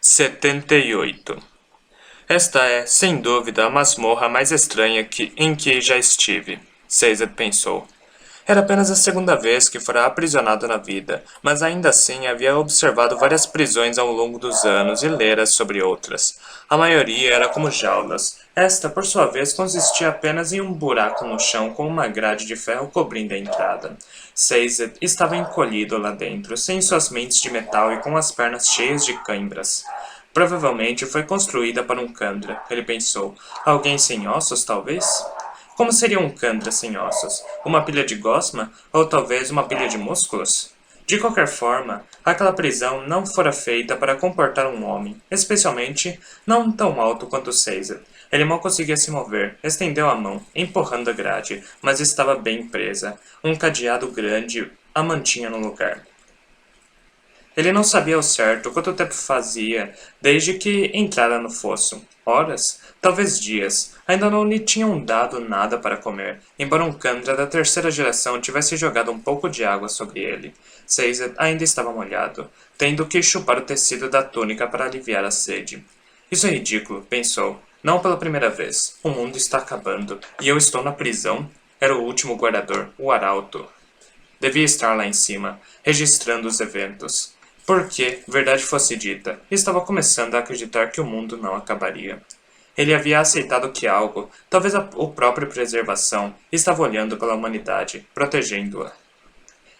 78. Esta é, sem dúvida, a masmorra mais estranha em que já estive, Caesar pensou. Era apenas a segunda vez que fora aprisionado na vida, mas ainda assim havia observado várias prisões ao longo dos anos e lera sobre outras. A maioria era como jaulas. Esta, por sua vez, consistia apenas em um buraco no chão com uma grade de ferro cobrindo a entrada. Caesar estava encolhido lá dentro, sem suas mentes de metal e com as pernas cheias de cãibras. Provavelmente foi construída para um Kandra, ele pensou. Alguém sem ossos, talvez? Como seria um Kandra sem ossos? Uma pilha de gosma? Ou talvez uma pilha de músculos? De qualquer forma, aquela prisão não fora feita para comportar um homem, especialmente não tão alto quanto Caesar. Ele mal conseguia se mover, estendeu a mão, empurrando a grade, mas estava bem presa. Um cadeado grande a mantinha no lugar. Ele não sabia ao certo quanto tempo fazia desde que entrara no fosso. Horas? Talvez dias. Ainda não lhe tinham dado nada para comer, embora um Kandra da terceira geração tivesse jogado um pouco de água sobre ele. Caesar ainda estava molhado, tendo que chupar o tecido da túnica para aliviar a sede. Isso é ridículo, pensou. Não pela primeira vez. O mundo está acabando, e eu estou na prisão? Era o último guardador, o Arauto. Devia estar lá em cima, registrando os eventos. Porque, verdade fosse dita, estava começando a acreditar que o mundo não acabaria. Ele havia aceitado que algo, talvez a própria preservação, estava olhando pela humanidade, protegendo-a.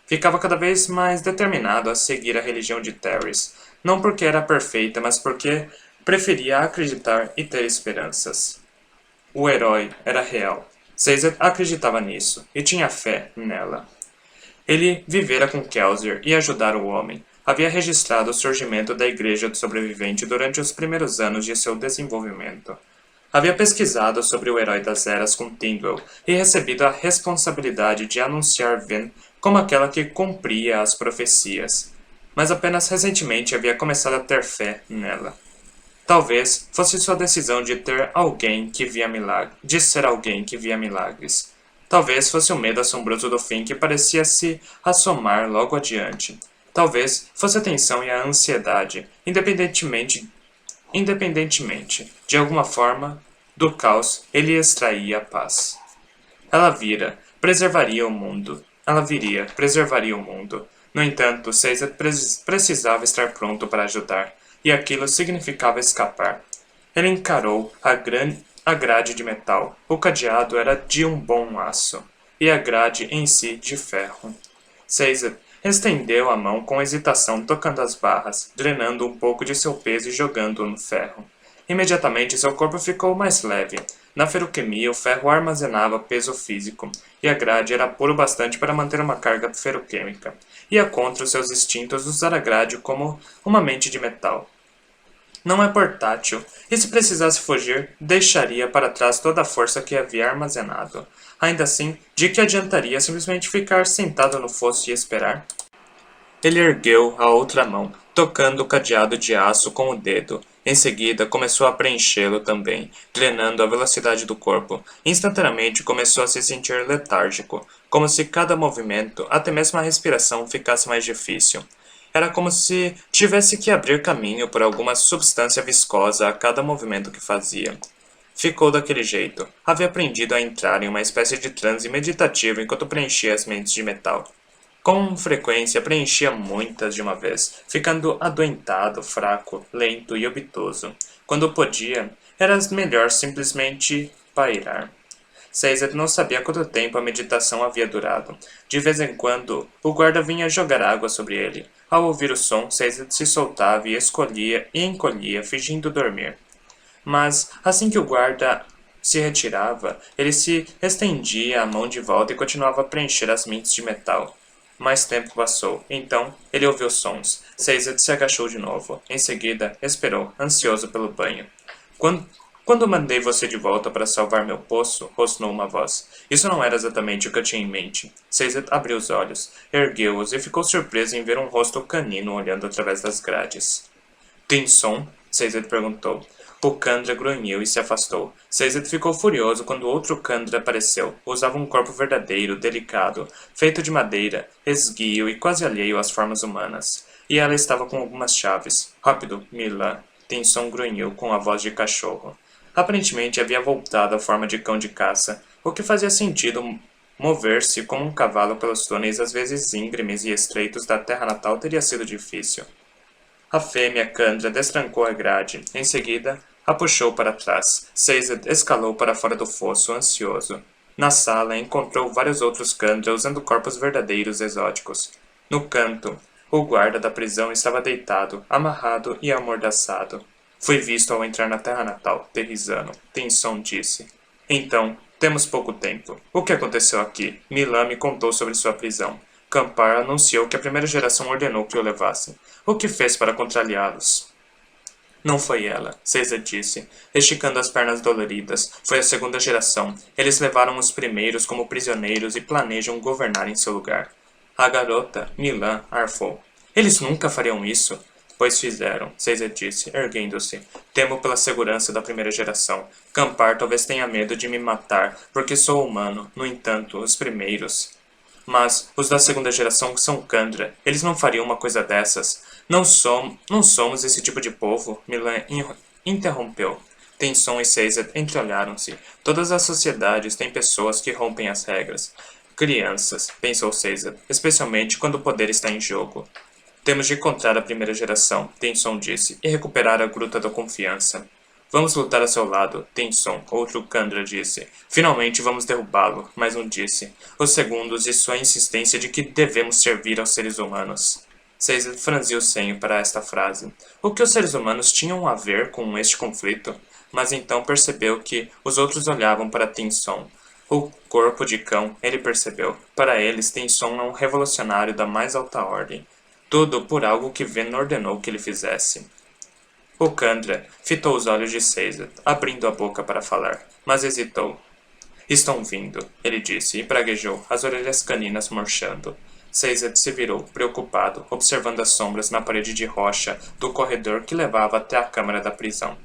Ficava cada vez mais determinado a seguir a religião de Terris, não porque era perfeita, mas porque preferia acreditar e ter esperanças. O herói era real. Caesar acreditava nisso, e tinha fé nela. Ele vivera com Kelsier e ajudara o homem. Havia registrado o surgimento da Igreja do Sobrevivente durante os primeiros anos de seu desenvolvimento. Havia pesquisado sobre o Herói das Eras com Tindwell e recebido a responsabilidade de anunciar Ven como aquela que cumpria as profecias. Mas apenas recentemente havia começado a ter fé nela. Talvez fosse sua decisão de ter alguém que via milagres, de ser alguém que via milagres. Talvez fosse o medo assombroso do fim que parecia se assomar logo adiante. Talvez fosse a tensão e a ansiedade, independentemente, de alguma forma, do caos ele extraía a paz. Ela vira, preservaria o mundo. Ela viria, preservaria o mundo. No entanto, Caesar precisava estar pronto para ajudar, e aquilo significava escapar. Ele encarou a grade de metal. O cadeado era de um bom aço, e a grade em si de ferro. Caesar estendeu a mão com hesitação, tocando as barras, drenando um pouco de seu peso e jogando-o no ferro. Imediatamente seu corpo ficou mais leve. Na ferroquimia, o ferro armazenava peso físico, e a grade era puro bastante para manter uma carga ferroquímica. Ia contra os seus instintos usar a grade como uma mente de metal. Não é portátil, e se precisasse fugir, deixaria para trás toda a força que havia armazenado. Ainda assim, de que adiantaria simplesmente ficar sentado no fosso e esperar? Ele ergueu a outra mão, tocando o cadeado de aço com o dedo. Em seguida, começou a preenchê-lo também, drenando a velocidade do corpo. Instantaneamente começou a se sentir letárgico, como se cada movimento, até mesmo a respiração, ficasse mais difícil. Era como se tivesse que abrir caminho por alguma substância viscosa a cada movimento que fazia. Ficou daquele jeito. Havia aprendido a entrar em uma espécie de transe meditativo enquanto preenchia as mentes de metal. Com frequência preenchia muitas de uma vez, ficando adoentado, fraco, lento e obtuso. Quando podia, era melhor simplesmente pairar. Caesar não sabia quanto tempo a meditação havia durado. De vez em quando, o guarda vinha jogar água sobre ele. Ao ouvir o som, Caesar se soltava e encolhia, fingindo dormir. Mas, assim que o guarda se retirava, ele se estendia a mão de volta e continuava a preencher as mentes de metal. Mais tempo passou. Então, ele ouviu sons. Caesar se agachou de novo. Em seguida, esperou, ansioso pelo banho. Quando mandei você de volta para salvar meu poço, rosnou uma voz. Isso não era exatamente o que eu tinha em mente. Caesar abriu os olhos, ergueu-os e ficou surpreso em ver um rosto canino olhando através das grades. Tem som? Caesar perguntou. O Kandra grunhiu e se afastou. Caesar ficou furioso quando outro Kandra apareceu. Usava um corpo verdadeiro, delicado, feito de madeira, esguio e quase alheio às formas humanas. E ela estava com algumas chaves. Rápido, Mila. Tensão grunhiu com a voz de cachorro. Aparentemente havia voltado à forma de cão de caça, o que fazia sentido. Mover-se como um cavalo pelos túneis às vezes íngremes e estreitos da terra natal teria sido difícil. A fêmea Candra destrancou a grade. Em seguida, a puxou para trás. Sazed escalou para fora do fosso, ansioso. Na sala, encontrou vários outros Candra usando corpos verdadeiros exóticos. No canto, o guarda da prisão estava deitado, amarrado e amordaçado. Fui visto ao entrar na terra natal, Terrizano, Tenson disse. Então, temos pouco tempo. O que aconteceu aqui? Milan me contou sobre sua prisão. Campar anunciou que a primeira geração ordenou que o levassem. O que fez para contrariá-los? Não foi ela, Caesar disse, esticando as pernas doloridas. Foi a segunda geração. Eles levaram os primeiros como prisioneiros e planejam governar em seu lugar. A garota, Milan, arfou. Eles nunca fariam isso. Pois fizeram, Caesar disse, erguendo-se. Temo pela segurança da primeira geração. Campar talvez tenha medo de me matar, porque sou humano. No entanto, os primeiros... Mas os da segunda geração são Candra. Eles não fariam uma coisa dessas. Não somos esse tipo de povo, Milan interrompeu. Tenson e Caesar entreolharam-se. Todas as sociedades têm pessoas que rompem as regras. Crianças, pensou Caesar, especialmente quando o poder está em jogo. Temos de encontrar a primeira geração, Tenson disse, e recuperar a Gruta da Confiança. Vamos lutar a seu lado, Tenson, outro Candra disse. Finalmente vamos derrubá-lo, mais um disse. Os segundos e sua insistência de que devemos servir aos seres humanos. Caesar franziu o senho para esta frase. O que os seres humanos tinham a ver com este conflito? Mas então percebeu que os outros olhavam para Tenson. O corpo de cão, ele percebeu. Para eles, Tenson é um revolucionário da mais alta ordem. Tudo por algo que Ven ordenou que ele fizesse. O Candra fitou os olhos de Caesar, abrindo a boca para falar, mas hesitou. Estão vindo, ele disse, e praguejou, as orelhas caninas murchando. Caesar se virou, preocupado, observando as sombras na parede de rocha do corredor que levava até a câmara da prisão.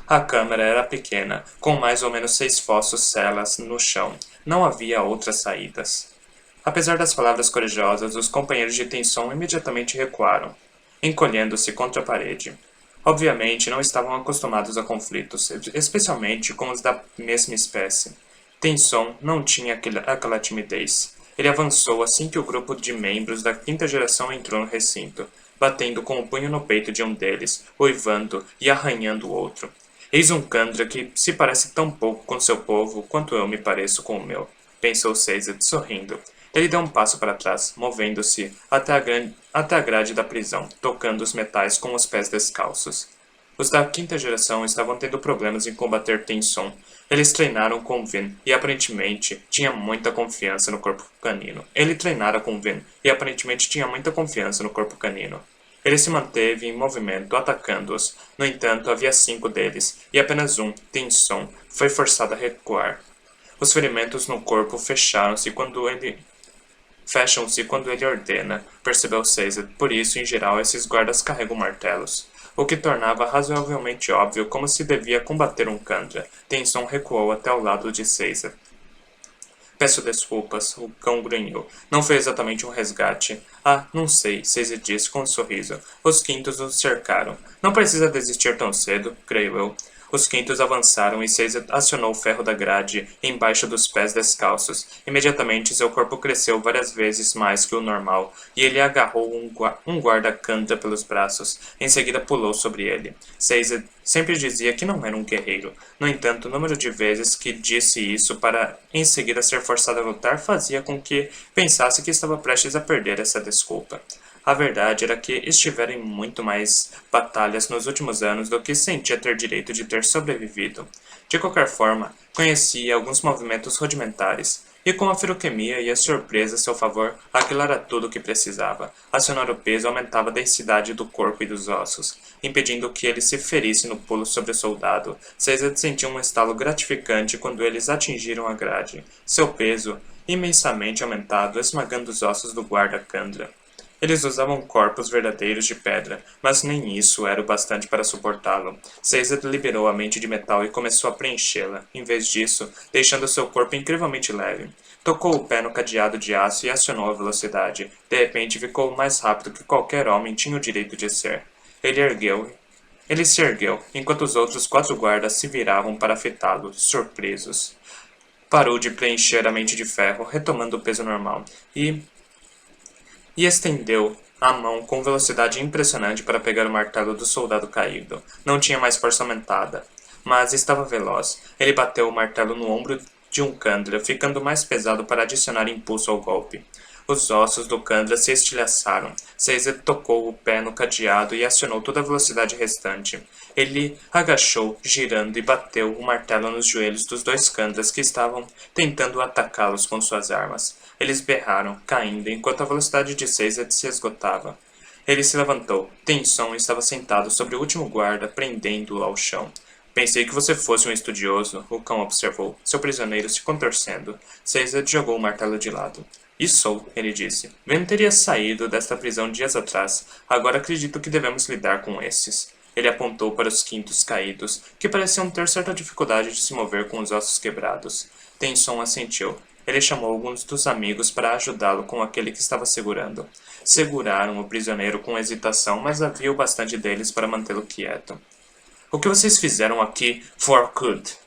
A câmara era pequena, com mais ou menos 6 fossos celas no chão. Não havia outras saídas. Apesar das palavras corajosas, os companheiros de Tenson imediatamente recuaram, encolhendo-se contra a parede. Obviamente, não estavam acostumados a conflitos, especialmente com os da mesma espécie. Tenson não tinha aquela timidez. Ele avançou assim que o grupo de membros da quinta geração entrou no recinto, batendo com o punho no peito de um deles, uivando e arranhando o outro. Eis um Candra que se parece tão pouco com seu povo quanto eu me pareço com o meu, pensou Caesar, sorrindo. Ele deu um passo para trás, movendo-se até a grade da prisão, tocando os metais com os pés descalços. Os da quinta geração estavam tendo problemas em combater Tenson. Eles treinaram com Ven e aparentemente tinha muita confiança no corpo canino. Ele treinara com Ven e aparentemente tinha muita confiança no corpo canino. Ele se manteve em movimento, atacando-os. No entanto, havia 5 deles, e apenas um, Tenson, foi forçado a recuar. Os ferimentos no corpo fecham-se quando ele ordena, percebeu Caesar. Por isso, em geral, esses guardas carregam martelos. O que tornava razoavelmente óbvio como se devia combater um Candra. Tenson recuou até o lado de Caesar. Peço desculpas, o cão grunhiu. Não foi exatamente um resgate. Ah, não sei, Caesar disse com um sorriso. Os quintos os cercaram. Não precisa desistir tão cedo, creio eu. Os quintos avançaram e Caesar acionou o ferro da grade embaixo dos pés descalços. Imediatamente seu corpo cresceu várias vezes mais que o normal, e ele agarrou um guarda-canta pelos braços. Em seguida pulou sobre ele. Caesar sempre dizia que não era um guerreiro. No entanto, o número de vezes que disse isso para em seguida ser forçado a lutar fazia com que pensasse que estava prestes a perder essa desculpa. A verdade era que estivera em muito mais batalhas nos últimos anos do que sentia ter direito de ter sobrevivido. De qualquer forma, conhecia alguns movimentos rudimentares, e com a feroquemia e a surpresa a seu favor, aquilo era tudo o que precisava. Acionar o peso aumentava a densidade do corpo e dos ossos, impedindo que ele se ferisse no pulo sobre o soldado. Caesar sentiu um estalo gratificante quando eles atingiram a grade, seu peso imensamente aumentado, esmagando os ossos do guarda-Candra. Eles usavam corpos verdadeiros de pedra, mas nem isso era o bastante para suportá-lo. Caesar liberou a mente de metal e começou a preenchê-la, em vez disso, deixando seu corpo incrivelmente leve. Tocou o pé no cadeado de aço e acionou a velocidade. De repente ficou mais rápido que qualquer homem tinha o direito de ser. Ele Ele se ergueu, enquanto os outros 4 guardas se viravam para afetá-lo, surpresos. Parou de preencher a mente de ferro, retomando o peso normal, e estendeu a mão com velocidade impressionante para pegar o martelo do soldado caído. Não tinha mais força aumentada, mas estava veloz. Ele bateu o martelo no ombro de um Kandra, ficando mais pesado para adicionar impulso ao golpe. Os ossos do Kandra se estilhaçaram. Caesar tocou o pé no cadeado e acionou toda a velocidade restante. Ele agachou, girando e bateu o martelo nos joelhos dos 2 Kandras que estavam tentando atacá-los com suas armas. Eles berraram, caindo, enquanto a velocidade de Caesar se esgotava. Ele se levantou. Tenson estava sentado sobre o último guarda, prendendo-o ao chão. Pensei que você fosse um estudioso, o cão observou, seu prisioneiro se contorcendo. Caesar jogou o martelo de lado. E sou, ele disse. Ven teria saído desta prisão dias atrás. Agora acredito que devemos lidar com esses. Ele apontou para os quintos caídos, que pareciam ter certa dificuldade de se mover com os ossos quebrados. Tenson assentiu. Ele chamou alguns dos amigos para ajudá-lo com aquele que estava segurando. Seguraram o prisioneiro com hesitação, mas havia o bastante deles para mantê-lo quieto. O que vocês fizeram aqui, for good?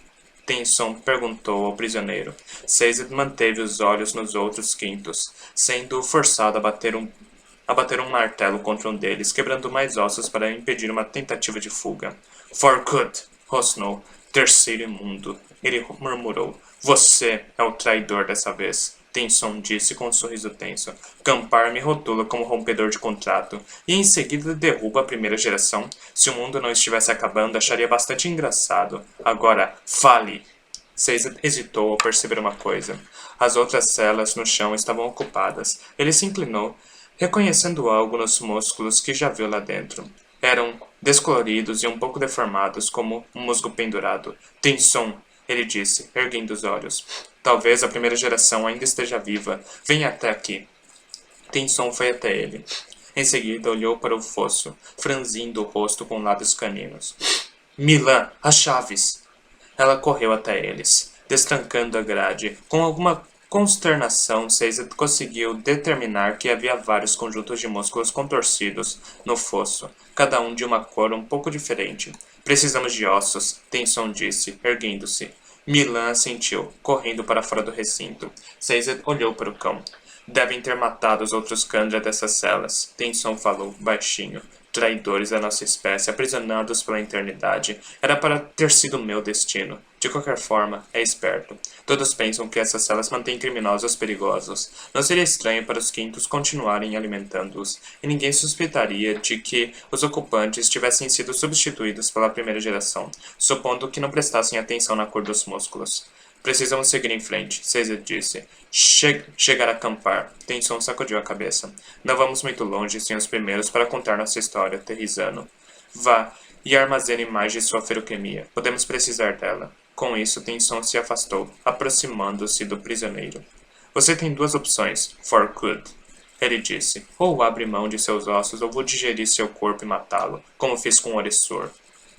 Tenson perguntou ao prisioneiro. Caesar manteve os olhos nos outros quintos, sendo forçado a bater um martelo contra um deles, quebrando mais ossos para impedir uma tentativa de fuga. For good, rosnou. Terceiro imundo. Ele murmurou. Você é o traidor dessa vez. Tenson disse com um sorriso tenso. Campar me rotula como rompedor de contrato, e em seguida derruba a primeira geração. Se o mundo não estivesse acabando, acharia bastante engraçado. Agora, fale! Caesar hesitou ao perceber uma coisa. As outras celas no chão estavam ocupadas. Ele se inclinou, reconhecendo algo nos músculos que já viu lá dentro. Eram descoloridos e um pouco deformados, como um musgo pendurado. Tenson, ele disse, erguendo os olhos. Talvez a primeira geração ainda esteja viva. Venha até aqui. Tenson foi até ele. Em seguida, olhou para o fosso, franzindo o rosto com lábios caninos. Milan, as chaves! Ela correu até eles, destrancando a grade. Com alguma consternação, Caesar conseguiu determinar que havia vários conjuntos de músculos contorcidos no fosso, cada um de uma cor um pouco diferente. Precisamos de ossos, Tenson disse, erguendo-se. Milan assentiu, correndo para fora do recinto. Caesar olhou para o cão. Devem ter matado os outros Kandra dessas celas, Tenson falou, baixinho. Traidores da nossa espécie, aprisionados pela eternidade. Era para ter sido meu destino. De qualquer forma, é esperto. Todos pensam que essas celas mantêm criminosos perigosos. Não seria estranho para os quintos continuarem alimentando-os, e ninguém suspeitaria de que os ocupantes tivessem sido substituídos pela primeira geração, supondo que não prestassem atenção na cor dos músculos. Precisamos seguir em frente, Caesar disse. Chegar a acampar. Tenson sacudiu a cabeça. Não vamos muito longe sem os primeiros para contar nossa história, Terrizano. Vá e armazene mais de sua feroquemia. Podemos precisar dela. Com isso, Tenson se afastou, aproximando-se do prisioneiro. Você tem 2 opções, for good. Ele disse. Ou abre mão de seus ossos ou vou digerir seu corpo e matá-lo, como fiz com Oressor.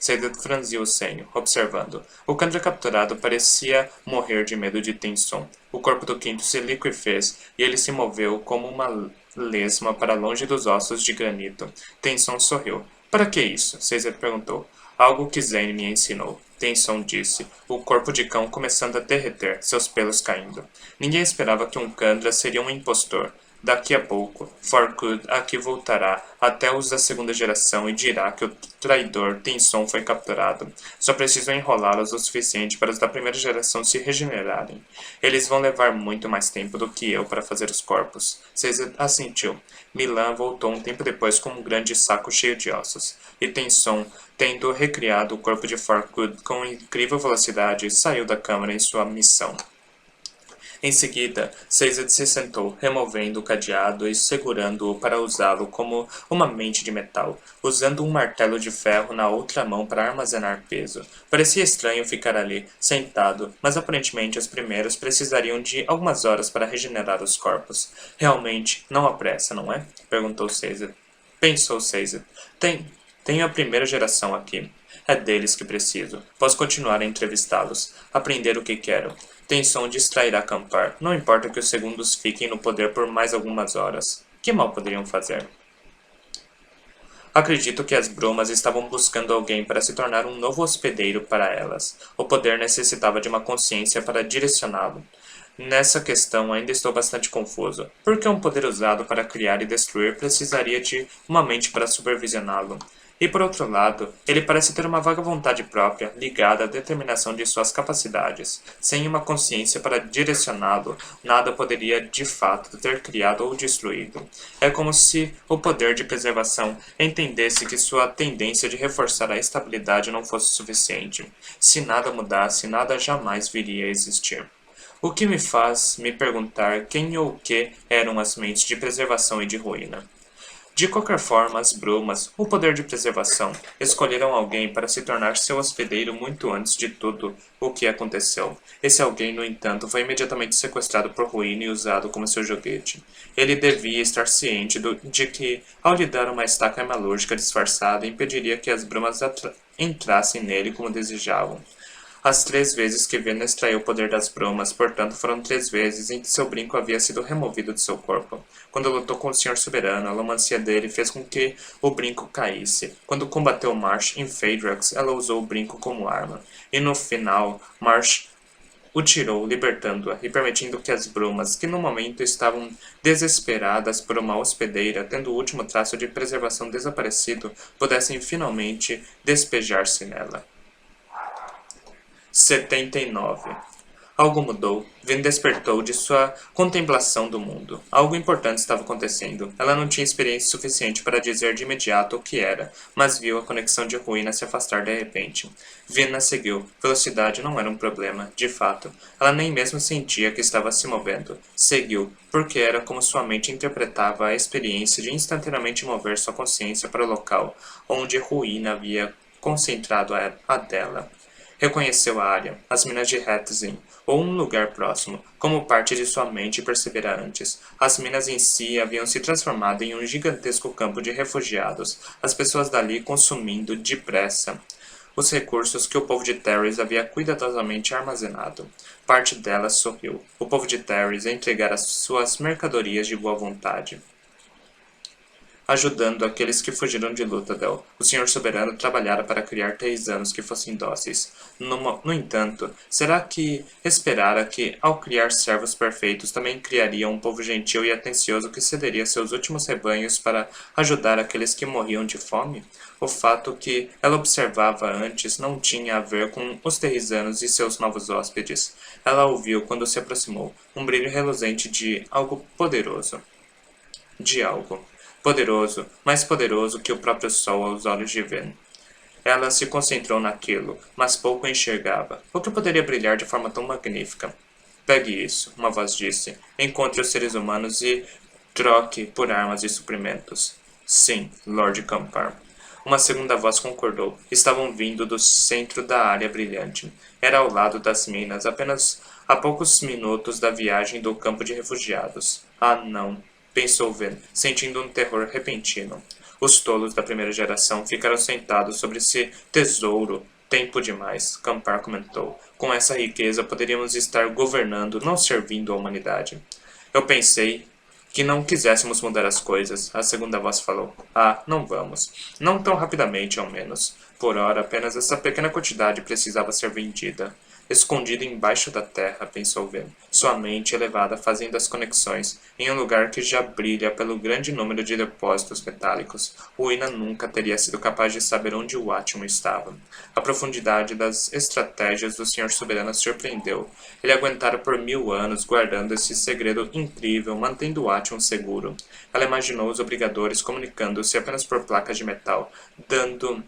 Caesar franziu o senho, observando. O Kandra capturado parecia morrer de medo de Tenson. O corpo do quinto se liquefez e ele se moveu como uma lesma para longe dos ossos de granito. Tenson sorriu. Para que isso? Caesar perguntou. Algo que Zane me ensinou. Tenson disse, o corpo de cão começando a derreter, seus pelos caindo. Ninguém esperava que um Kandra seria um impostor. Daqui a pouco, Forkud aqui voltará até os da segunda geração e dirá que o traidor Tenson foi capturado. Só preciso enrolá-los o suficiente para os da primeira geração se regenerarem. Eles vão levar muito mais tempo do que eu para fazer os corpos. Caesar assentiu. Milan voltou um tempo depois com um grande saco cheio de ossos. E Tenson, tendo recriado o corpo de Forkud com incrível velocidade, saiu da câmara em sua missão. Em seguida, Caesar se sentou, removendo o cadeado e segurando-o para usá-lo como uma mente de metal, usando um martelo de ferro na outra mão para armazenar peso. Parecia estranho ficar ali, sentado, mas aparentemente os primeiros precisariam de algumas horas para regenerar os corpos. Realmente, não há pressa, não é? Perguntou Caesar. Pensou Caesar. Tenho a primeira geração aqui. É deles que preciso. Posso continuar a entrevistá-los, aprender o que quero. Tenson distrairá acampar. Não importa que os segundos fiquem no poder por mais algumas horas. Que mal poderiam fazer? Acredito que as brumas estavam buscando alguém para se tornar um novo hospedeiro para elas. O poder necessitava de uma consciência para direcioná-lo. Nessa questão ainda estou bastante confuso. Por que um poder usado para criar e destruir precisaria de uma mente para supervisioná-lo? E por outro lado, ele parece ter uma vaga vontade própria, ligada à determinação de suas capacidades. Sem uma consciência para direcioná-lo, nada poderia de fato ter criado ou destruído. É como se o poder de preservação entendesse que sua tendência de reforçar a estabilidade não fosse suficiente. Se nada mudasse, nada jamais viria a existir. O que me faz me perguntar quem ou o que eram as mentes de preservação e de ruína. De qualquer forma, as brumas, o poder de preservação, escolheram alguém para se tornar seu hospedeiro muito antes de tudo o que aconteceu. Esse alguém, no entanto, foi imediatamente sequestrado por Ruína e usado como seu joguete. Ele devia estar ciente de que, ao lhe dar uma estaca hemalúrgica disfarçada, impediria que as brumas entrassem nele como desejavam. As 3 vezes que Vena extraiu o poder das brumas, portanto, foram 3 vezes em que seu brinco havia sido removido de seu corpo. Quando lutou com o Senhor Soberano, a lomancia dele fez com que o brinco caísse. Quando combateu Marsh em Phaedrax, ela usou o brinco como arma. E no final, Marsh o tirou, libertando-a e permitindo que as brumas, que no momento estavam desesperadas por uma hospedeira, tendo o último traço de preservação desaparecido, pudessem finalmente despejar-se nela. 79. Algo mudou. Vin despertou de sua contemplação do mundo. Algo importante estava acontecendo. Ela não tinha experiência suficiente para dizer de imediato o que era, mas viu a conexão de ruína se afastar de repente. Vina seguiu. Velocidade não era um problema, de fato. Ela nem mesmo sentia que estava se movendo. Seguiu, porque era como sua mente interpretava a experiência de instantaneamente mover sua consciência para o local onde ruína havia concentrado a dela. Reconheceu a área, as minas de Hetzin, ou um lugar próximo, como parte de sua mente percebera antes. As minas em si haviam se transformado em um gigantesco campo de refugiados, as pessoas dali consumindo depressa os recursos que o povo de Terris havia cuidadosamente armazenado. Parte delas sorriu. O povo de Terris entregara suas mercadorias de boa vontade, ajudando aqueles que fugiram de Luthadel. O Senhor Soberano trabalhara para criar Terrisanos que fossem dóceis. No entanto, será que esperara que, ao criar servos perfeitos, também criaria um povo gentil e atencioso que cederia seus últimos rebanhos para ajudar aqueles que morriam de fome? O fato que ela observava antes não tinha a ver com os terrisanos e seus novos hóspedes. Ela ouviu quando se aproximou, um brilho reluzente de algo poderoso. De algo poderoso, mais poderoso que o próprio sol aos olhos de Ven. Ela se concentrou naquilo, mas pouco enxergava. O que poderia brilhar de forma tão magnífica? Pegue isso, uma voz disse. Encontre os seres humanos e troque por armas e suprimentos. Sim, Lord Campar. Uma segunda voz concordou. Estavam vindo do centro da área brilhante. Era ao lado das minas, apenas a poucos minutos da viagem do campo de refugiados. Ah, não, pensou Ven, sentindo um terror repentino. Os tolos da primeira geração ficaram sentados sobre esse tesouro. Tempo demais, Campar comentou. Com essa riqueza poderíamos estar governando, não servindo a humanidade. Eu pensei que não quiséssemos mudar as coisas, a segunda voz falou. Ah, não vamos. Não tão rapidamente, ao menos. Por ora, apenas essa pequena quantidade precisava ser vendida. Escondido embaixo da terra, pensou Ven, sua mente elevada fazendo as conexões, em um lugar que já brilha pelo grande número de depósitos metálicos. Ruína nunca teria sido capaz de saber onde o Átimo estava. A profundidade das estratégias do Senhor Soberano surpreendeu. Ele aguentara por 1000 anos guardando esse segredo incrível, mantendo o Átimo seguro. Ela imaginou os obrigadores comunicando-se apenas por placas de metal, dando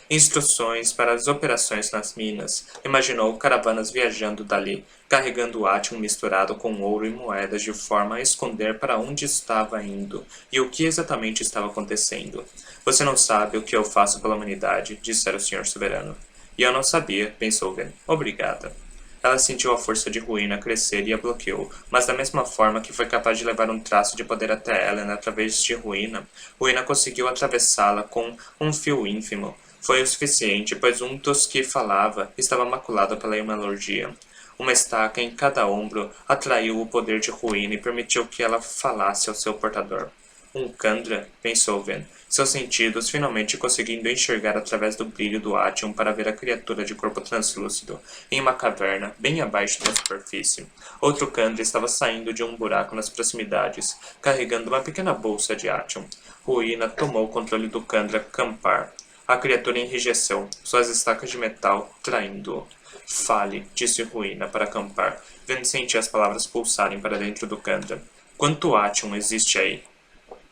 instruções para as operações nas minas. Imaginou caravanas viajando dali, carregando o átimo misturado com ouro e moedas de forma a esconder para onde estava indo e o que exatamente estava acontecendo. Você não sabe o que eu faço pela humanidade, dissera o Senhor Soberano. E eu não sabia, pensou Ven. Obrigada. Ela sentiu a força de Ruína crescer e a bloqueou, mas da mesma forma que foi capaz de levar um traço de poder até Ellen através de Ruína, Ruína conseguiu atravessá-la com um fio ínfimo. Foi o suficiente, pois um dos que falava estava maculado pela hemalurgia. Uma estaca em cada ombro atraiu o poder de Ruína e permitiu que ela falasse ao seu portador. Um Kandra, pensou Ven, seus sentidos finalmente conseguindo enxergar através do brilho do Atium para ver a criatura de corpo translúcido, em uma caverna, bem abaixo da superfície. Outro Kandra estava saindo de um buraco nas proximidades, carregando uma pequena bolsa de Atium. Ruína tomou o controle do Kandra Kampar. A criatura enrijeceu, suas estacas de metal traindo-o. Fale, disse Ruína para Kampar, vendo sentir as palavras pulsarem para dentro do Kandra. Quanto Atium existe aí?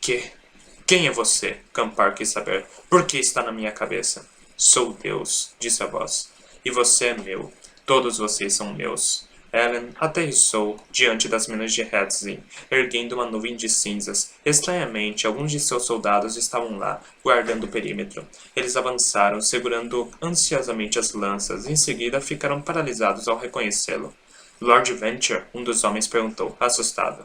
Que? Quem é você? Campar quis saber. Por que está na minha cabeça? Sou Deus, disse a voz. E você é meu. Todos vocês são meus. Ellen aterrissou diante das minas de Hetzin, erguendo uma nuvem de cinzas. Estranhamente, alguns de seus soldados estavam lá, guardando o perímetro. Eles avançaram, segurando ansiosamente as lanças, e em seguida ficaram paralisados ao reconhecê-lo. Lord Venture? Um dos homens perguntou, assustado.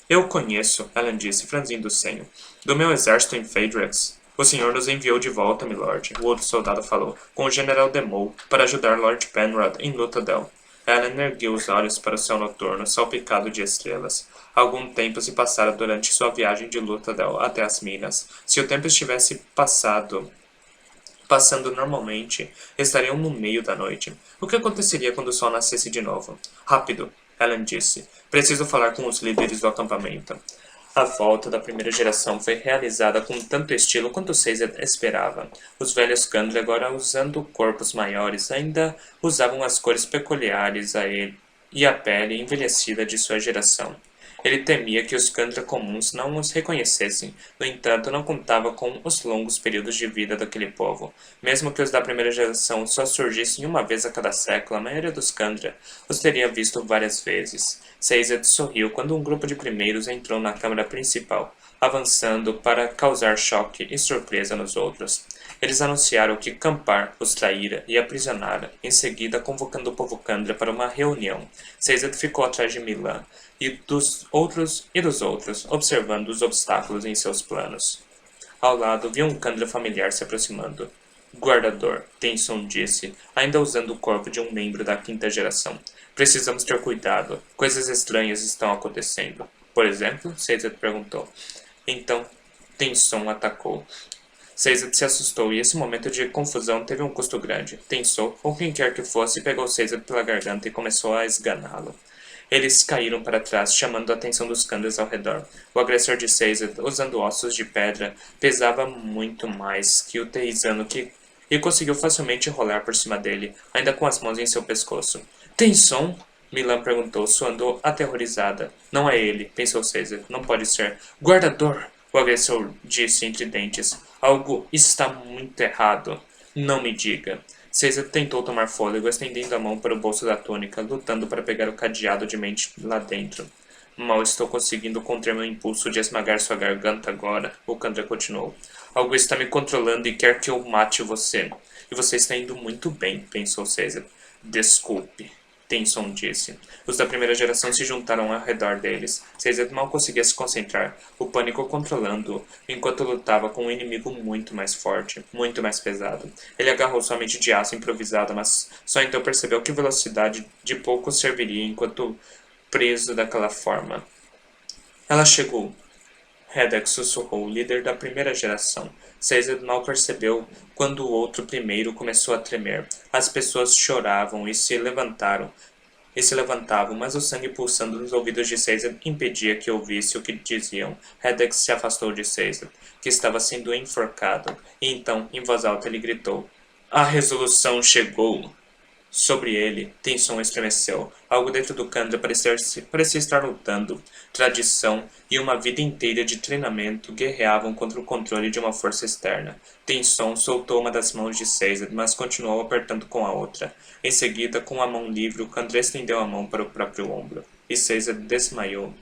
Eu o conheço, Ellen disse, franzindo o senho. Do meu exército em Phaedrex. O senhor nos enviou de volta, milord, o outro soldado falou, com o general Demou, para ajudar Lord Penrod em Luthadel. Ellen ergueu os olhos para o céu noturno, salpicado de estrelas. Algum tempo se passara durante sua viagem de Luthadel até as minas. Se o tempo estivesse passando normalmente, estariam no meio da noite. O que aconteceria quando o sol nascesse de novo? Rápido, Ellen disse. Preciso falar com os líderes do acampamento. A volta da primeira geração foi realizada com tanto estilo quanto Caesar esperava. Os velhos Kandra, agora usando corpos maiores, ainda usavam as cores peculiares a ele e a pele envelhecida de sua geração. Ele temia que os Kandra comuns não os reconhecessem, no entanto não contava com os longos períodos de vida daquele povo. Mesmo que os da primeira geração só surgissem uma vez a cada século, a maioria dos Kandra os teria visto várias vezes. Sazed sorriu quando um grupo de primeiros entrou na câmara principal, avançando para causar choque e surpresa nos outros. Eles anunciaram que Campar os traíra e aprisionara, em seguida convocando o povo Kandra para uma reunião. Sazed ficou atrás de Milan e dos outros, observando os obstáculos em seus planos. Ao lado, viu um Kandra familiar se aproximando. Guardador, Tenson disse, ainda usando o corpo de um membro da quinta geração. Precisamos ter cuidado. Coisas estranhas estão acontecendo. Por exemplo? Sazed perguntou. Então, Tenson atacou. Sazed se assustou e esse momento de confusão teve um custo grande. Tensou, ou quem quer que fosse, pegou Sazed pela garganta e começou a esganá-lo. Eles caíram para trás, chamando a atenção dos Kandras ao redor. O agressor de Sazed, usando ossos de pedra, pesava muito mais que o Terrizano e conseguiu facilmente rolar por cima dele, ainda com as mãos em seu pescoço. Tem som? Milan perguntou, soando aterrorizada. Não é ele, pensou Caesar. Não pode ser. Guardador! O agressor disse entre dentes. Algo está muito errado. Não me diga. Caesar tentou tomar fôlego, estendendo a mão para o bolso da túnica, lutando para pegar o cadeado de mente lá dentro. Mal estou conseguindo conter meu impulso de esmagar sua garganta agora, o Kandra continuou. Algo está me controlando e quer que eu mate você. E você está indo muito bem, pensou Caesar. Desculpe. Tenson disse. Os da primeira geração se juntaram ao redor deles. Caesar mal conseguia se concentrar, o pânico controlando-o, enquanto lutava com um inimigo muito mais forte, muito mais pesado. Ele agarrou sua mente de aço improvisada, mas só então percebeu que velocidade de pouco serviria enquanto preso daquela forma. Ela chegou. Hedek sussurrou, líder da primeira geração. Caesar mal percebeu quando o outro primeiro começou a tremer. As pessoas choravam e se levantavam, mas o sangue pulsando nos ouvidos de Caesar impedia que ouvisse o que diziam. Hedek se afastou de Caesar, que estava sendo enforcado, e então, em voz alta, ele gritou. A resolução chegou! Sobre ele, Tenson estremeceu. Algo dentro do Kandra parecia estar lutando. Tradição e uma vida inteira de treinamento guerreavam contra o controle de uma força externa. Tenson soltou uma das mãos de Caesar, mas continuou apertando com a outra. Em seguida, com a mão livre, o Kandra estendeu a mão para o próprio ombro, e Caesar desmaiou.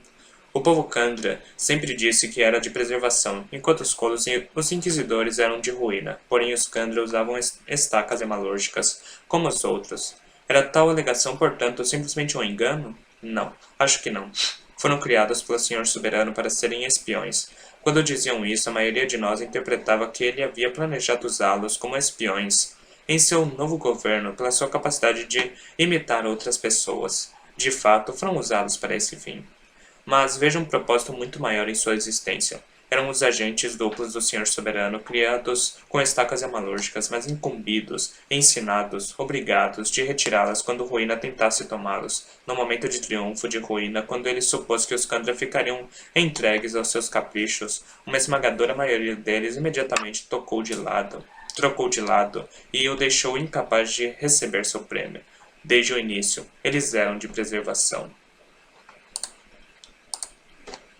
O povo Kandra sempre disse que era de preservação, enquanto os colos e os inquisidores eram de ruína, porém os Kandra usavam estacas hemalúrgicas, como os outros. Era tal alegação, portanto, simplesmente um engano? Não, acho que não. Foram criados pelo Senhor Soberano para serem espiões. Quando diziam isso, a maioria de nós interpretava que ele havia planejado usá-los como espiões em seu novo governo pela sua capacidade de imitar outras pessoas. De fato, foram usados para esse fim. Mas veja um propósito muito maior em sua existência. Eram os agentes duplos do Senhor Soberano, criados com estacas hemalúrgicas, mas incumbidos, ensinados, obrigados de retirá-las quando Ruína tentasse tomá-los. No momento de triunfo de Ruína, quando ele supôs que os Kandra ficariam entregues aos seus caprichos, uma esmagadora maioria deles imediatamente trocou de lado e o deixou incapaz de receber seu prêmio. Desde o início, eles eram de preservação.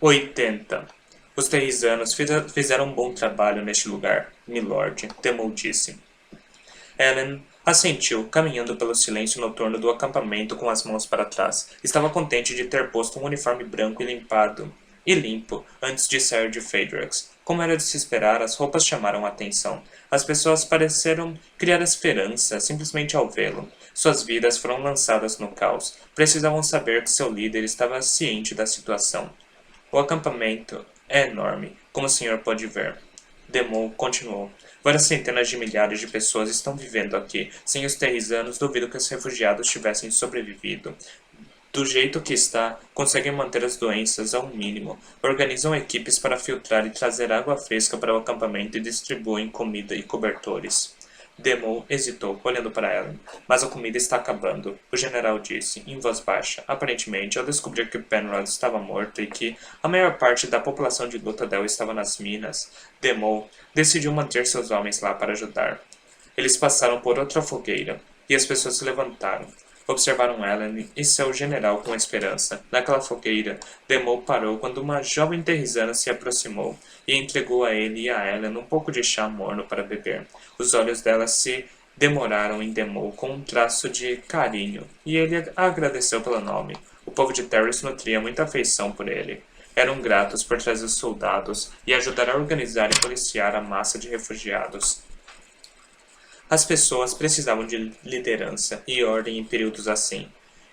80. Os terrisanos fizeram um bom trabalho neste lugar, milord, Demol disse. Ellen assentiu, caminhando pelo silêncio noturno do acampamento com as mãos para trás. Estava contente de ter posto um uniforme branco e limpo antes de sair de Phaedrax. Como era de se esperar, as roupas chamaram a atenção. As pessoas pareceram criar esperança simplesmente ao vê-lo. Suas vidas foram lançadas no caos. Precisavam saber que seu líder estava ciente da situação. O acampamento é enorme, como o senhor pode ver. Demol continuou. Várias centenas de milhares de pessoas estão vivendo aqui. Sem os terrisanos, duvido que os refugiados tivessem sobrevivido. Do jeito que está, conseguem manter as doenças ao mínimo. Organizam equipes para filtrar e trazer água fresca para o acampamento e distribuem comida e cobertores. Demol hesitou, olhando para Ellen. Mas a comida está acabando, o general disse, em voz baixa. Aparentemente, ao descobrir que Penrod estava morto e que a maior parte da população de Luthadel estava nas minas, Demol decidiu manter seus homens lá para ajudar. Eles passaram por outra fogueira, e as pessoas se levantaram. Observaram Ellen e seu general com esperança. Naquela fogueira, Demol parou quando uma jovem terrisana se aproximou e entregou a ele e a Ellen um pouco de chá morno para beber. Os olhos dela se demoraram em Demol com um traço de carinho, e ele agradeceu pelo nome. O povo de Terrace nutria muita afeição por ele. Eram gratos por trazer soldados e ajudar a organizar e policiar a massa de refugiados. As pessoas precisavam de liderança e ordem em períodos assim.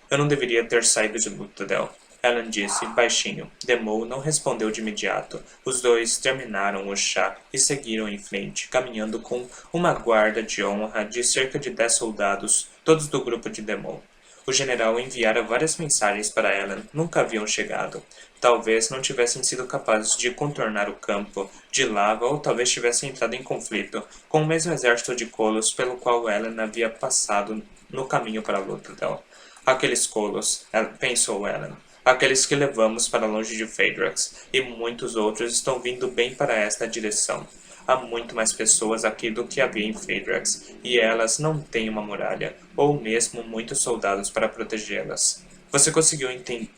Eu não deveria ter saído de Luthadel, Ellen disse, baixinho. Demol não respondeu de imediato. Os dois terminaram o chá e seguiram em frente, caminhando com uma guarda de honra de cerca de 10 soldados, todos do grupo de Demol. O general enviara várias mensagens para Ellen, nunca haviam chegado. Talvez não tivessem sido capazes de contornar o campo de lava ou talvez tivessem entrado em conflito com o mesmo exército de colos pelo qual Ellen havia passado no caminho para Luthadel. Aqueles colos, pensou Ellen, aqueles que levamos para longe de Phaedrax, e muitos outros estão vindo bem para esta direção. Há muito mais pessoas aqui do que havia em Phaedrax, e elas não têm uma muralha, ou mesmo muitos soldados para protegê-las. Você conseguiu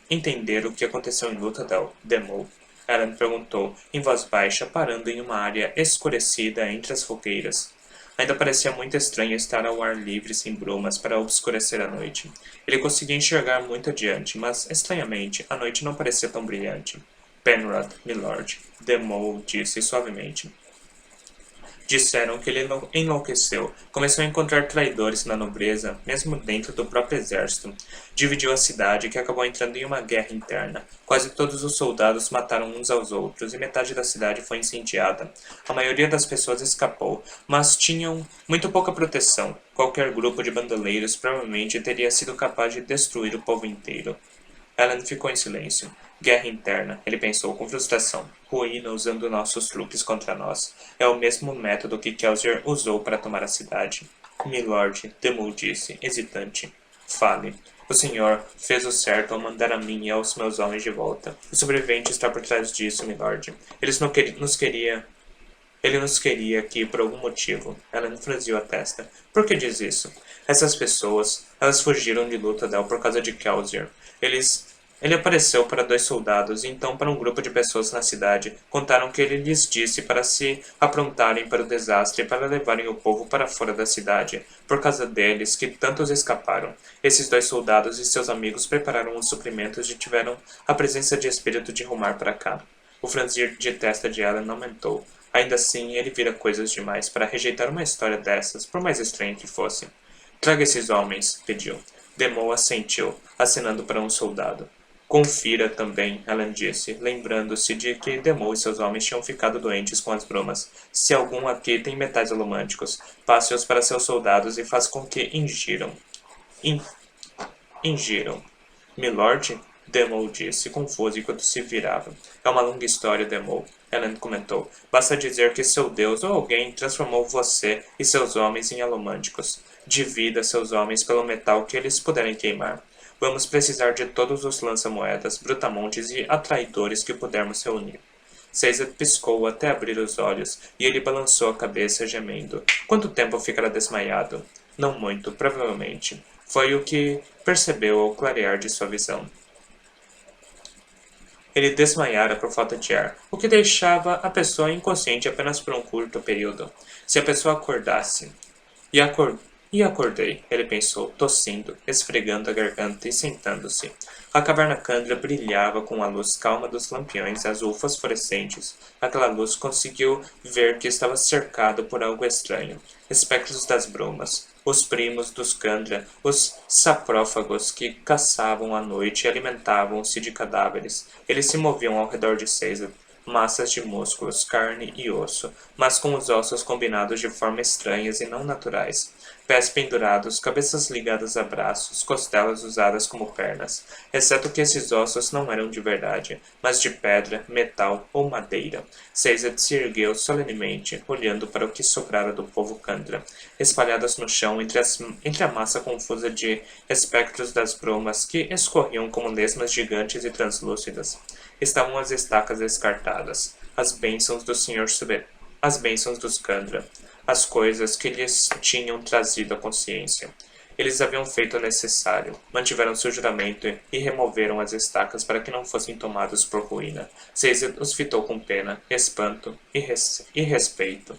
entender o que aconteceu em Luthadel, Demol? Ellen perguntou, em voz baixa, parando em uma área escurecida entre as fogueiras. Ainda parecia muito estranho estar ao ar livre sem brumas para obscurecer a noite. Ele conseguia enxergar muito adiante, mas, estranhamente, a noite não parecia tão brilhante. Penrod, milord, Demol disse suavemente. Disseram que ele enlouqueceu. Começou a encontrar traidores na nobreza, mesmo dentro do próprio exército. Dividiu a cidade, que acabou entrando em uma guerra interna. Quase todos os soldados mataram uns aos outros, e metade da cidade foi incendiada. A maioria das pessoas escapou, mas tinham muito pouca proteção. Qualquer grupo de bandoleiros provavelmente teria sido capaz de destruir o povo inteiro. Ellen ficou em silêncio. Guerra interna, ele pensou com frustração. Ruína usando nossos truques contra nós. É o mesmo método que Kelsier usou para tomar a cidade. Milord, Demol disse, hesitante. Fale. O senhor fez o certo ao mandar a mim e aos meus homens de volta. O sobrevivente está por trás disso, milord. Ele nos queria aqui por algum motivo. Ellen franziu a testa. Por que diz isso? Essas pessoas, elas fugiram de Luthadel por causa de Kelsier. Ele apareceu para 2 soldados e então para um grupo de pessoas na cidade. Contaram que ele lhes disse para se aprontarem para o desastre e para levarem o povo para fora da cidade. Por causa deles, que tantos escaparam. Esses 2 soldados e seus amigos prepararam os suprimentos e tiveram a presença de espírito de rumar para cá. O franzir de testa de Ellen aumentou. Ainda assim, ele vira coisas demais para rejeitar uma história dessas, por mais estranha que fosse. Traga esses homens, pediu. Demol assentiu, acenando para um soldado. Confira também, Ellen disse, lembrando-se de que Demol e seus homens tinham ficado doentes com as brumas. Se algum aqui tem metais alomânticos, passe-os para seus soldados e faça com que ingiram. Ingiram. Milord? Demol disse, confuso enquanto se virava. É uma longa história, Demol. Ellen comentou. Basta dizer que seu Deus ou alguém transformou você e seus homens em alomânticos. Divida seus homens pelo metal que eles puderem queimar. Vamos precisar de todos os lança-moedas, brutamontes e atraidores que pudermos reunir. Caesar piscou até abrir os olhos, e ele balançou a cabeça, gemendo. Quanto tempo ficará desmaiado? Não muito, provavelmente. Foi o que percebeu ao clarear de sua visão. Ele desmaiara por falta de ar, o que deixava a pessoa inconsciente apenas por um curto período. Se a pessoa acordasse. E, acor e acordei, ele pensou, tossindo, esfregando a garganta e sentando-se. A caverna Candra brilhava com a luz calma dos lampiões azul fosforescentes. Aquela luz conseguiu ver que estava cercado por algo estranho. Espectros das brumas. Os primos dos Candra, os saprófagos que caçavam à noite e alimentavam-se de cadáveres. Eles se moviam ao redor de Caesar, massas de músculos, carne e osso, mas com os ossos combinados de forma estranhas e não naturais. Pés pendurados, cabeças ligadas a braços, costelas usadas como pernas, exceto que esses ossos não eram de verdade, mas de pedra, metal ou madeira. Caesar se ergueu solenemente, olhando para o que sobrara do povo Candra, espalhadas no chão entre a massa confusa de espectros das brumas que escorriam como lesmas gigantes e translúcidas. Estavam as estacas descartadas, as bênçãos do Senhor as bênçãos dos Candra, as coisas que lhes tinham trazido a consciência. Eles haviam feito o necessário, mantiveram seu juramento e removeram as estacas para que não fossem tomados por ruína. Caesar os fitou com pena, espanto e respeito.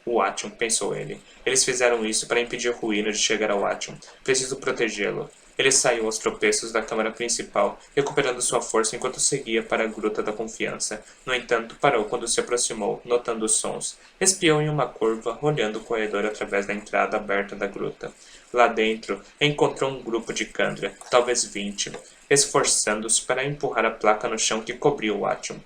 O Atium, pensou ele. Eles fizeram isso para impedir ruína de chegar ao Atium. Preciso protegê-lo. Ele saiu aos tropeços da câmara principal, recuperando sua força enquanto seguia para a Gruta da Confiança. No entanto, parou quando se aproximou, notando os sons. Espiou em uma curva, olhando o corredor através da entrada aberta da gruta. Lá dentro, encontrou um grupo de Candra, talvez 20, esforçando-se para empurrar a placa no chão que cobria o Atium.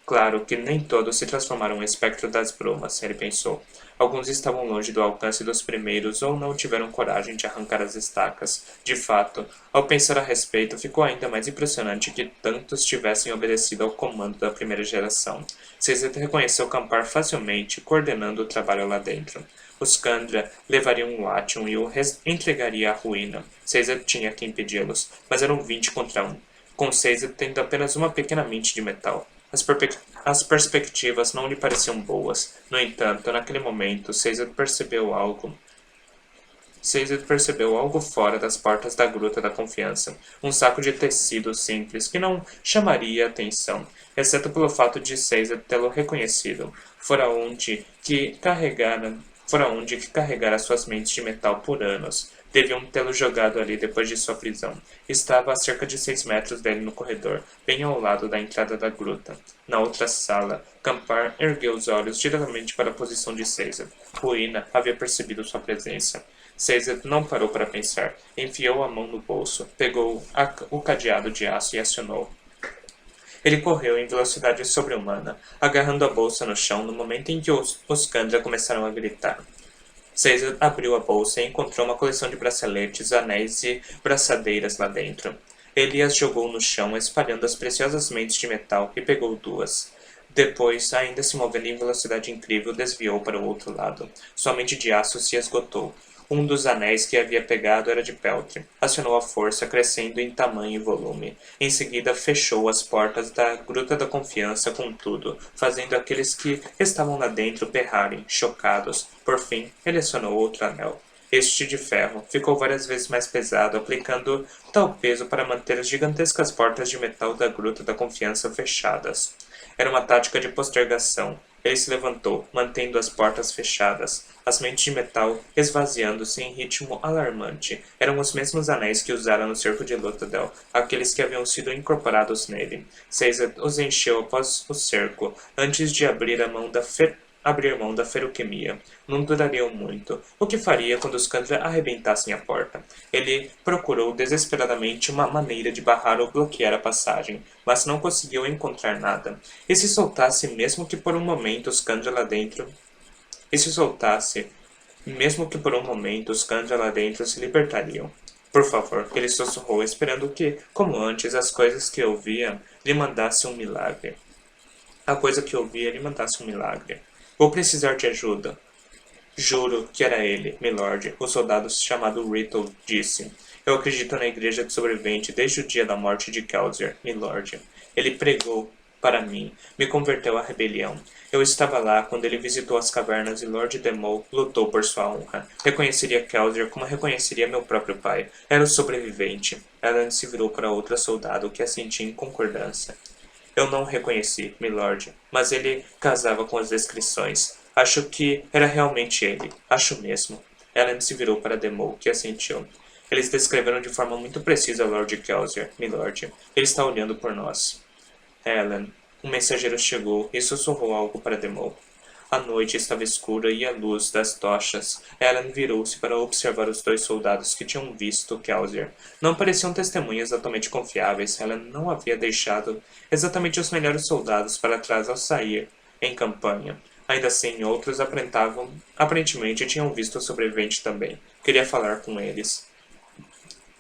Claro que nem todos se transformaram em espectro das brumas, ele pensou. Alguns estavam longe do alcance dos primeiros ou não tiveram coragem de arrancar as estacas. De fato, ao pensar a respeito, ficou ainda mais impressionante que tantos tivessem obedecido ao comando da primeira geração. Caesar reconheceu Campar facilmente, coordenando o trabalho lá dentro. Os Candra levariam o Atium e o entregaria à ruína. Caesar tinha que impedi-los, mas eram 20 contra 1, com Caesar tendo apenas uma pequena mente de metal. As perspectivas não lhe pareciam boas. No entanto, naquele momento, Caesar percebeu algo fora das portas da Gruta da Confiança. Um saco de tecido simples que não chamaria atenção, exceto pelo fato de Caesar tê-lo reconhecido. Fora onde que carregara suas mentes de metal por anos. Deviam tê-lo jogado ali depois de sua prisão. Estava a cerca de 6 metros dele no corredor, bem ao lado da entrada da gruta. Na outra sala, Campar ergueu os olhos diretamente para a posição de Caesar. Ruína havia percebido sua presença. Caesar não parou para pensar. Enfiou a mão no bolso, pegou o cadeado de aço e acionou. Ele correu em velocidade sobre-humana, agarrando a bolsa no chão no momento em que os Candra começaram a gritar. Caesar abriu a bolsa e encontrou uma coleção de braceletes, anéis e braçadeiras lá dentro. Ele as jogou no chão, espalhando as preciosas mentes de metal, e pegou 2. Depois, ainda se movendo em velocidade incrível, desviou para o outro lado. Sua mente de aço se esgotou. Um dos anéis que havia pegado era de peltre. Acionou a força, crescendo em tamanho e volume. Em seguida, fechou as portas da Gruta da Confiança com tudo, fazendo aqueles que estavam lá dentro berrarem, chocados. Por fim, ele acionou outro anel. Este de ferro ficou várias vezes mais pesado, aplicando tal peso para manter as gigantescas portas de metal da Gruta da Confiança fechadas. Era uma tática de postergação. Ele se levantou, mantendo as portas fechadas, as mentes de metal esvaziando-se em ritmo alarmante. Eram os mesmos anéis que usara no cerco de Luthadel, aqueles que haviam sido incorporados nele. Caesar os encheu após o cerco, antes de abrir mão da feroquimia. Não durariam muito. O que faria quando os Candra arrebentassem a porta? Ele procurou desesperadamente uma maneira de barrar ou bloquear a passagem, mas não conseguiu encontrar nada. E se soltasse mesmo que por um momento os Candra lá dentro... E se soltasse, mesmo que por um momento os Candra lá dentro se libertariam. Por favor, ele sussurrou, esperando que, como antes, as coisas que ouvia lhe mandassem um milagre. A coisa que ouvi lhe mandasse um milagre. Vou precisar de ajuda. Juro que era ele, milord, o soldado chamado Riddle disse. Eu acredito na igreja sobrevivente desde o dia da morte de Kelsier, milord. Ele pregou para mim, me converteu à rebelião. Eu estava lá quando ele visitou as cavernas e Lord Demol lutou por sua honra. Reconheceria Kelsier como reconheceria meu próprio pai. Era o sobrevivente. Ellen se virou para outro soldado que assentia em concordância. Eu não o reconheci, milord, mas ele casava com as descrições. Acho que era realmente ele. Acho mesmo. Ellen se virou para Demol, que assentiu. Eles descreveram de forma muito precisa Lord Kelsier, milord. Ele está olhando por nós. Ellen. Um mensageiro chegou e sussurrou algo para Demol. A noite estava escura e a luz das tochas. Ellen virou-se para observar os dois soldados que tinham visto Kelsier. Não pareciam testemunhas totalmente confiáveis. Ellen não havia deixado exatamente os melhores soldados para trás ao sair em campanha. Ainda assim, outros aparentemente tinham visto o sobrevivente também. Queria falar com eles.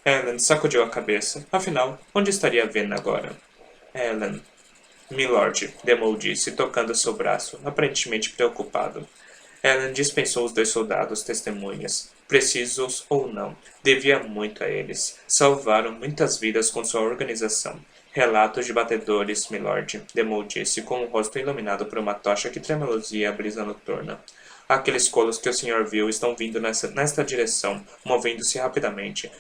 Ellen sacudiu a cabeça. Afinal, onde estaria Ven agora? Ellen. Milord, Demol disse, tocando seu braço, aparentemente preocupado. Ellen dispensou os dois soldados testemunhas. Precisos ou não, devia muito a eles. Salvaram muitas vidas com sua organização. Relatos de batedores, milord, Demol disse, com o rosto iluminado por uma tocha que tremeluzia a brisa noturna. Aqueles colos que o senhor viu estão vindo nesta direção, movendo-se rapidamente.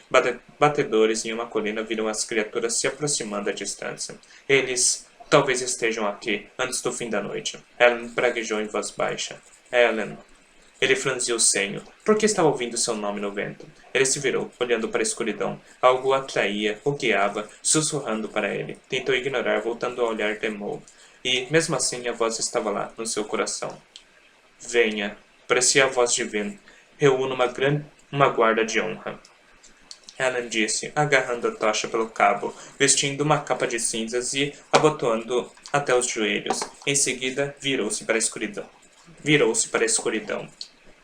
Batedores em uma colina viram as criaturas se aproximando à distância. Eles talvez estejam aqui, antes do fim da noite. Ellen praguejou em voz baixa. Ellen. Ele franziu o senho. Por que estava ouvindo seu nome no vento? Ele se virou, olhando para a escuridão. Algo o atraía, o guiava, sussurrando para ele. Tentou ignorar, voltando a olhar Demol. E, mesmo assim, a voz estava lá, no seu coração. Venha. Parecia a voz de Vin. Reúna uma guarda de honra. Ellen disse, agarrando a tocha pelo cabo, vestindo uma capa de cinzas e abotoando até os joelhos. Em seguida, virou-se para a escuridão.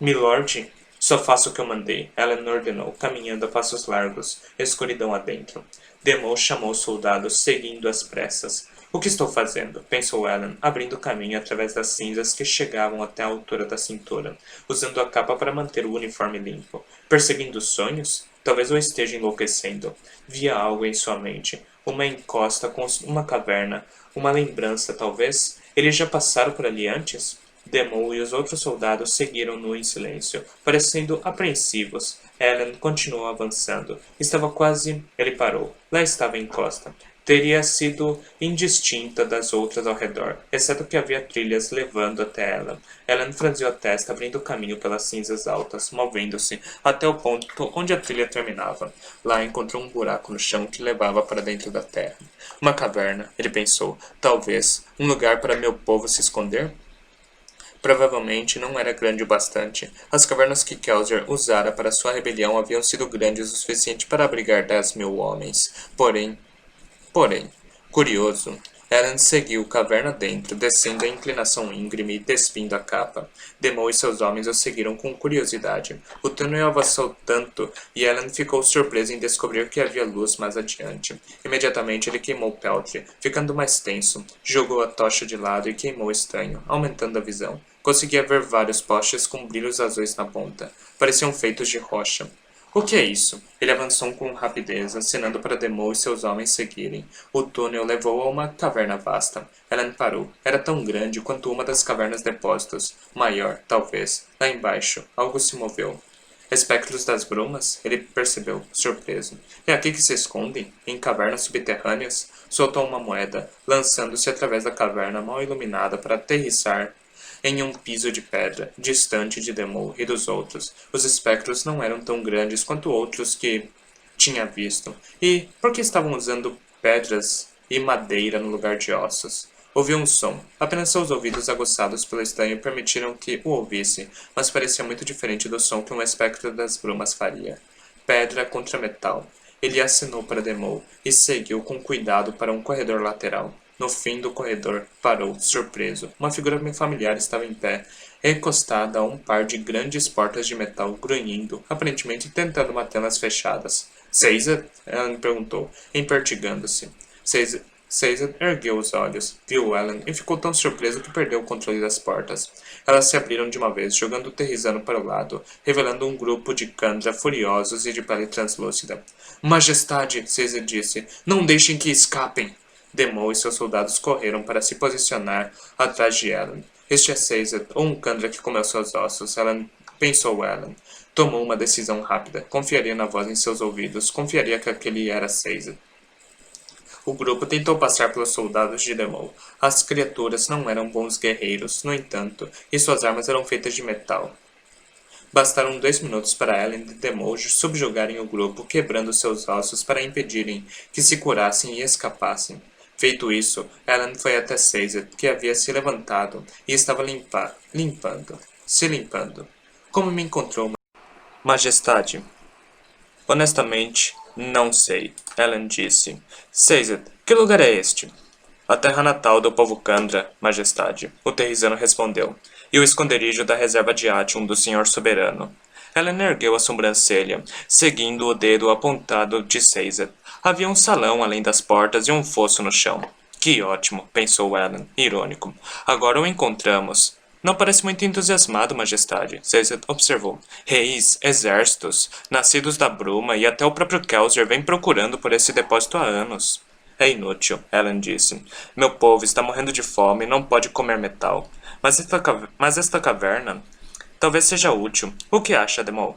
Milord, só faço o que eu mandei, Ellen ordenou, caminhando a passos largos, escuridão adentro. Demol chamou os soldados, seguindo às pressas. O que estou fazendo? Pensou Ellen, abrindo caminho através das cinzas que chegavam até a altura da cintura, usando a capa para manter o uniforme limpo. Perseguindo sonhos? Talvez eu esteja enlouquecendo. Via algo em sua mente. Uma encosta com uma caverna. Uma lembrança, talvez? Eles já passaram por ali antes? Demol e os outros soldados seguiram-no em silêncio, parecendo apreensivos. Ellen continuou avançando. Estava quase... Ele parou. Lá estava a encosta. Teria sido indistinta das outras ao redor, exceto que havia trilhas levando até ela. Ellen franziu a testa, abrindo caminho pelas cinzas altas, movendo-se até o ponto onde a trilha terminava. Lá encontrou um buraco no chão que levava para dentro da terra. Uma caverna, ele pensou. Talvez um lugar para meu povo se esconder? Provavelmente não era grande o bastante. As cavernas que Kelsier usara para sua rebelião haviam sido grandes o suficiente para abrigar 10.000 homens. Porém, curioso, Ellen seguiu caverna dentro, descendo a inclinação íngreme e despindo a capa. Demol e seus homens o seguiram com curiosidade. O túnel avançou tanto e Ellen ficou surpresa em descobrir que havia luz mais adiante. Imediatamente ele queimou Peltry, ficando mais tenso. Jogou a tocha de lado e queimou o estanho, aumentando a visão. Conseguia ver vários postes com brilhos azuis na ponta. Pareciam feitos de rocha. O que é isso? Ele avançou com rapidez, acenando para Demol e seus homens seguirem. O túnel levou a uma caverna vasta. Ellen parou. Era tão grande quanto uma das cavernas depósitos. Maior, talvez. Lá embaixo, algo se moveu. Espectros das brumas? Ele percebeu, surpreso. É aqui que se escondem? Em cavernas subterrâneas? Soltou uma moeda, lançando-se através da caverna mal iluminada para aterrissar em um piso de pedra, distante de Demol e dos outros. Os espectros não eram tão grandes quanto outros que tinha visto. E por que estavam usando pedras e madeira no lugar de ossos? Ouviu um som. Apenas seus ouvidos aguçados pelo estranho permitiram que o ouvisse, mas parecia muito diferente do som que um espectro das brumas faria. Pedra contra metal. Ele acenou para Demol e seguiu com cuidado para um corredor lateral. No fim do corredor, parou, surpreso. Uma figura bem familiar estava em pé, encostada a um par de grandes portas de metal, grunhindo, aparentemente tentando mantê-las fechadas. Caesar? Ellen perguntou, empertigando-se. Caesar ergueu os olhos, viu Ellen e ficou tão surpreso que perdeu o controle das portas. Elas se abriram de uma vez, jogando o Terrizano para o lado, revelando um grupo de Kandra furiosos e de pele translúcida. Majestade, Caesar disse, não deixem que escapem! Demou e seus soldados correram para se posicionar atrás de Ellen. Este é Caesar, ou um Kandra que comeu seus ossos, pensou Ellen. Tomou uma decisão rápida. Confiaria na voz em seus ouvidos. Confiaria que aquele era Caesar. O grupo tentou passar pelos soldados de Demol. As criaturas não eram bons guerreiros, no entanto, e suas armas eram feitas de metal. Bastaram 2 minutos para Ellen e Demol subjugarem o grupo, quebrando seus ossos para impedirem que se curassem e escapassem. Feito isso, Ellen foi até Caesar, que havia se levantado e estava se limpando. Como me encontrou, Majestade? Honestamente, não sei, Ellen disse. Caesar, que lugar é este? A terra natal do povo Kandra, Majestade, o Terrizano respondeu, e o esconderijo da reserva de Atium do Senhor Soberano. Ellen ergueu a sobrancelha, seguindo o dedo apontado de Caesar. Havia um salão além das portas e um fosso no chão. Que ótimo, pensou Ellen, irônico. Agora o encontramos. Não parece muito entusiasmado, Majestade, Caesar observou. Reis, exércitos, nascidos da bruma e até o próprio Kelsier vem procurando por esse depósito há anos. É inútil, Ellen disse. Meu povo está morrendo de fome e não pode comer metal. Mas esta caverna talvez seja útil. O que acha, Demol?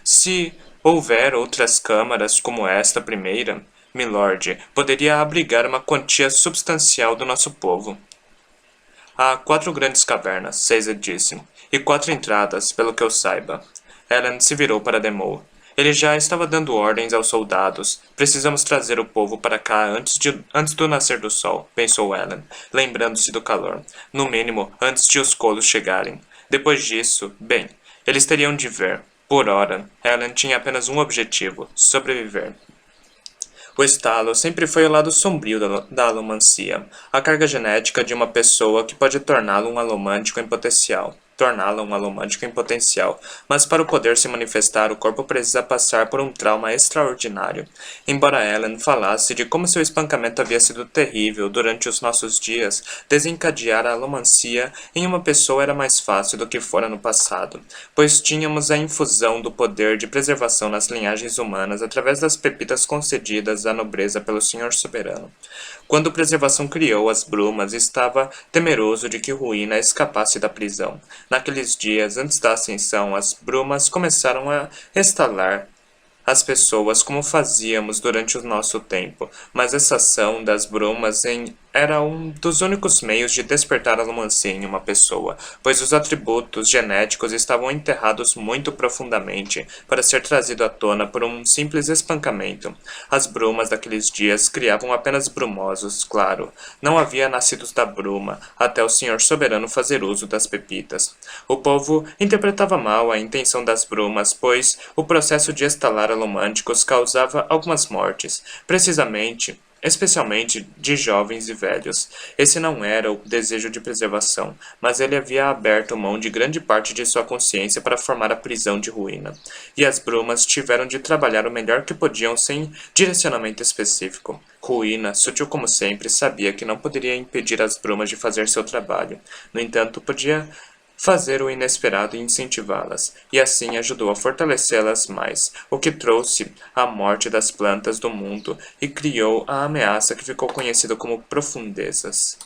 Se houver outras câmaras como esta primeira, Milord, poderia abrigar uma quantia substancial do nosso povo. Há 4 grandes cavernas, Caesar disse, e 4 entradas, pelo que eu saiba. Ellen se virou para Demol. Ele já estava dando ordens aos soldados. Precisamos trazer o povo para cá antes do nascer do sol, pensou Ellen, lembrando-se do calor. No mínimo, antes de os colos chegarem. Depois disso, bem, eles teriam de ver. Por hora, Ellen tinha apenas um objetivo: sobreviver. O estalo sempre foi o lado sombrio da alomancia, a carga genética de uma pessoa que pode torná-lo um alomântico em potencial. Mas para o poder se manifestar, o corpo precisa passar por um trauma extraordinário. Embora Ellen falasse de como seu espancamento havia sido terrível durante os nossos dias, desencadear a alomancia em uma pessoa era mais fácil do que fora no passado, pois tínhamos a infusão do poder de preservação nas linhagens humanas através das pepitas concedidas à nobreza pelo Senhor Soberano. Quando Preservação criou as brumas, estava temeroso de que Ruína escapasse da prisão. Naqueles dias, antes da ascensão, as brumas começaram a restalar as pessoas como fazíamos durante o nosso tempo, mas essa ação das brumas era um dos únicos meios de despertar a alomancia em uma pessoa, pois os atributos genéticos estavam enterrados muito profundamente para ser trazido à tona por um simples espancamento. As brumas daqueles dias criavam apenas brumosos, claro. Não havia nascidos da bruma, até o Senhor Soberano fazer uso das pepitas. O povo interpretava mal a intenção das brumas, pois o processo de estalar alomânticos causava algumas mortes, especialmente de jovens e velhos. Esse não era o desejo de preservação, mas ele havia aberto mão de grande parte de sua consciência para formar a prisão de Ruína. E as brumas tiveram de trabalhar o melhor que podiam sem direcionamento específico. Ruína, sutil como sempre, sabia que não poderia impedir as brumas de fazer seu trabalho. No entanto, podia fazer o inesperado e incentivá-las, e assim ajudou a fortalecê-las mais, o que trouxe a morte das plantas do mundo e criou a ameaça que ficou conhecida como profundezas.